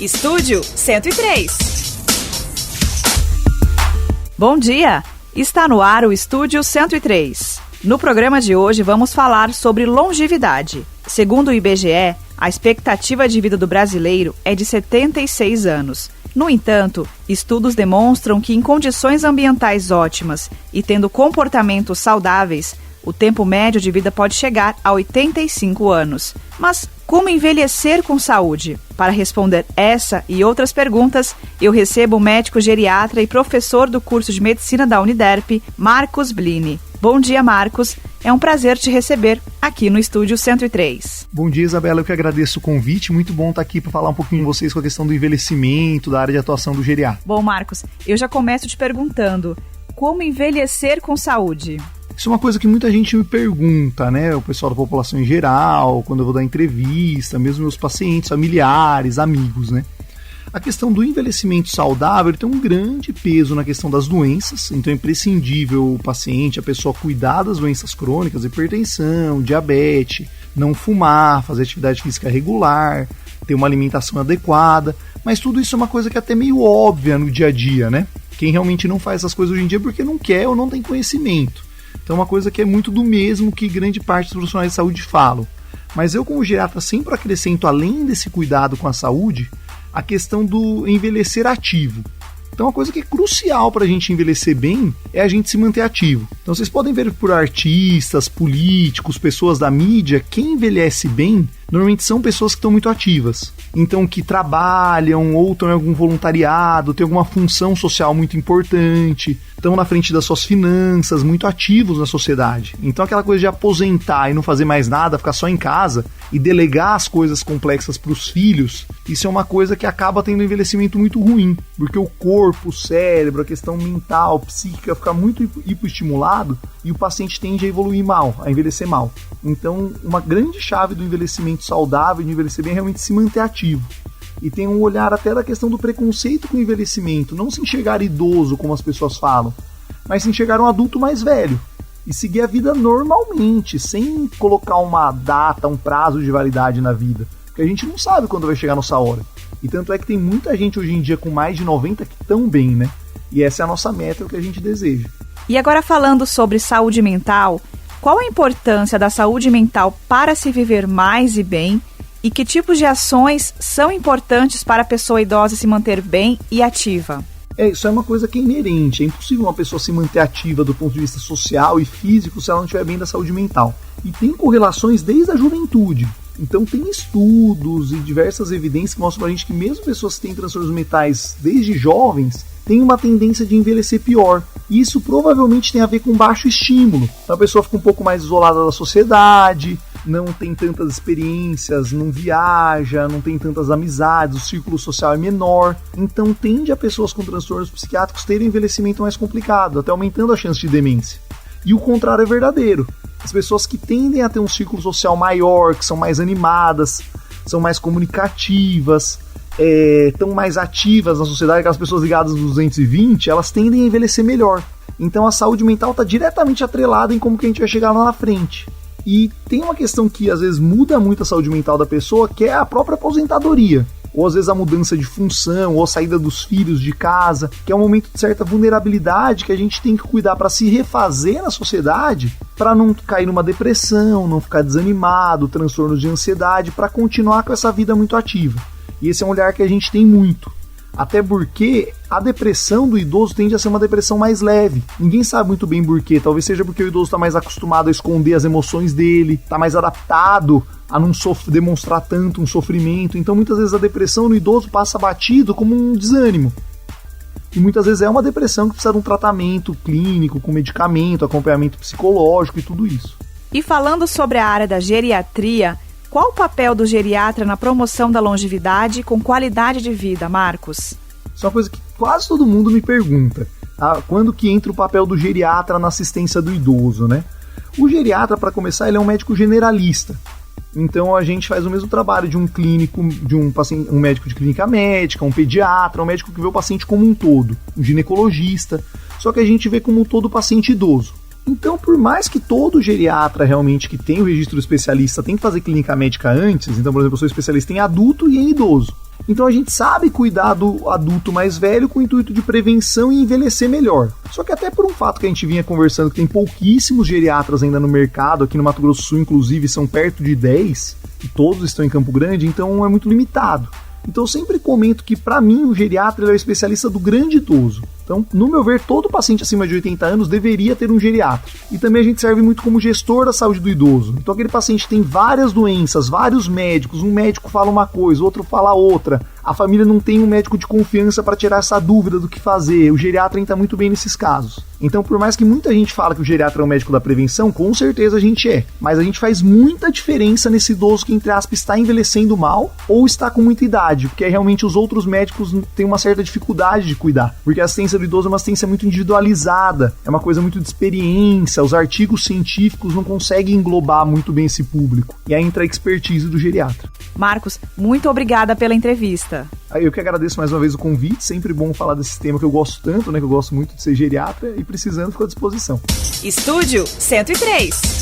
Estúdio 103. Bom dia! Está no ar o Estúdio 103. No programa de hoje vamos falar sobre longevidade. Segundo o IBGE, a expectativa de vida do brasileiro é de 76 anos. No entanto, estudos demonstram que em condições ambientais ótimas e tendo comportamentos saudáveis, o tempo médio de vida pode chegar a 85 anos. Mas como envelhecer com saúde? Para responder essa e outras perguntas, eu recebo o médico geriatra e professor do curso de medicina da Uniderp, Marcos Blini. Bom dia, Marcos. É um prazer te receber aqui no Estúdio 103. Bom dia, Isabela. Eu que agradeço o convite. Muito bom estar aqui para falar um pouquinho com vocês com a questão do envelhecimento, da área de atuação do geriatra. Bom, Marcos, eu já começo te perguntando, como envelhecer com saúde? Isso é uma coisa que muita gente me pergunta, né? O pessoal da população em geral, quando eu vou dar entrevista, mesmo meus pacientes, familiares, amigos, né? A questão do envelhecimento saudável tem um grande peso na questão das doenças, então é imprescindível o paciente, a pessoa cuidar das doenças crônicas, hipertensão, diabetes, não fumar, fazer atividade física regular, ter uma alimentação adequada, mas tudo isso é uma coisa que é até meio óbvia no dia a dia, né? Quem realmente não faz essas coisas hoje em dia é porque não quer ou não tem conhecimento. Então é uma coisa que é muito do mesmo que grande parte dos profissionais de saúde falam. Mas eu, como geriatra, sempre acrescento, além desse cuidado com a saúde, a questão do envelhecer ativo. Então uma coisa que é crucial para a gente envelhecer bem é a gente se manter ativo. Então vocês podem ver por artistas, políticos, pessoas da mídia, quem envelhece bem normalmente são pessoas que estão muito ativas. Então que trabalham ou estão em algum voluntariado, têm alguma função social muito importante, estão na frente das suas finanças, muito ativos na sociedade. Então aquela coisa de aposentar e não fazer mais nada, ficar só em casa e delegar as coisas complexas para os filhos, isso é uma coisa que acaba tendo um envelhecimento muito ruim, porque o corpo, o cérebro, a questão mental, psíquica fica muito hipoestimulado e o paciente tende a evoluir mal, a envelhecer mal. Então uma grande chave do envelhecimento saudável, de envelhecer bem, é realmente se manter ativo. E tem um olhar até da questão do preconceito com o envelhecimento, não se enxergar idoso, como as pessoas falam, mas se enxergar um adulto mais velho e seguir a vida normalmente, sem colocar uma data, um prazo de validade na vida, porque a gente não sabe quando vai chegar a nossa hora. E tanto é que tem muita gente hoje em dia com mais de 90 que estão bem, né? E essa é a nossa meta, é o que a gente deseja. E agora falando sobre saúde mental, qual a importância da saúde mental para se viver mais e bem? E que tipos de ações são importantes para a pessoa idosa se manter bem e ativa? Isso é uma coisa que é inerente. É impossível uma pessoa se manter ativa do ponto de vista social e físico se ela não estiver bem da saúde mental. E tem correlações desde a juventude. Então tem estudos e diversas evidências que mostram pra gente que mesmo pessoas que têm transtornos mentais desde jovens têm uma tendência de envelhecer pior. E isso provavelmente tem a ver com baixo estímulo. Então a pessoa fica um pouco mais isolada da sociedade, não tem tantas experiências, não viaja, não tem tantas amizades, o círculo social é menor. Então tende a pessoas com transtornos psiquiátricos terem um envelhecimento mais complicado, até aumentando a chance de demência. E o contrário é verdadeiro. As pessoas que tendem a ter um círculo social maior, que são mais animadas, são mais comunicativas, estão mais ativas na sociedade, aquelas pessoas ligadas nos 220, elas tendem a envelhecer melhor. Então a saúde mental está diretamente atrelada em como que a gente vai chegar lá na frente. E tem uma questão que às vezes muda muito a saúde mental da pessoa, que é a própria aposentadoria. Ou às vezes a mudança de função, ou a saída dos filhos de casa, que é um momento de certa vulnerabilidade que a gente tem que cuidar para se refazer na sociedade, para não cair numa depressão, não ficar desanimado, transtornos de ansiedade, para continuar com essa vida muito ativa. E esse é um olhar que a gente tem muito. Até porque a depressão do idoso tende a ser uma depressão mais leve. Ninguém sabe muito bem por quê. Talvez seja porque o idoso está mais acostumado a esconder as emoções dele, está mais adaptado a não demonstrar tanto um sofrimento. Então muitas vezes a depressão no idoso passa batido como um desânimo. E muitas vezes é uma depressão que precisa de um tratamento clínico, com medicamento, acompanhamento psicológico e tudo isso. E falando sobre a área da geriatria, qual o papel do geriatra na promoção da longevidade com qualidade de vida, Marcos? Isso é uma coisa que quase todo mundo me pergunta. Quando que entra o papel do geriatra na assistência do idoso, né? O geriatra, para começar, ele é um médico generalista. Então a gente faz o mesmo trabalho de um clínico, de um paciente, um médico de clínica médica, um pediatra, um médico que vê o paciente como um todo, um ginecologista. Só que a gente vê como um todo o paciente idoso. Então, por mais que todo geriatra realmente que tem o registro especialista tem que fazer clínica médica antes, então, por exemplo, eu sou especialista em adulto e em idoso. Então a gente sabe cuidar do adulto mais velho com o intuito de prevenção e envelhecer melhor. Só que até por um fato que a gente vinha conversando, que tem pouquíssimos geriatras ainda no mercado, aqui no Mato Grosso do Sul inclusive são perto de 10, e todos estão em Campo Grande, então é muito limitado. Então eu sempre comento que para mim o geriatra é o especialista do grande idoso. Então, no meu ver, todo paciente acima de 80 anos deveria ter um geriatra. E também a gente serve muito como gestor da saúde do idoso. Então aquele paciente tem várias doenças, vários médicos, um médico fala uma coisa, outro fala outra. A família não tem um médico de confiança para tirar essa dúvida do que fazer. O geriatra entra muito bem nesses casos. Então, por mais que muita gente fala que o geriatra é o médico da prevenção, com certeza a gente é. Mas a gente faz muita diferença nesse idoso que, entre aspas, está envelhecendo mal ou está com muita idade, porque realmente os outros médicos têm uma certa dificuldade de cuidar. Porque a assistência do idoso é uma assistência muito individualizada, é uma coisa muito de experiência, os artigos científicos não conseguem englobar muito bem esse público. E aí entra a expertise do geriatra. Marcos, muito obrigada pela entrevista. Eu que agradeço mais uma vez o convite, sempre bom falar desse tema que eu gosto tanto, né, que eu gosto muito de ser geriatra, e precisando fico à disposição. Estúdio 103.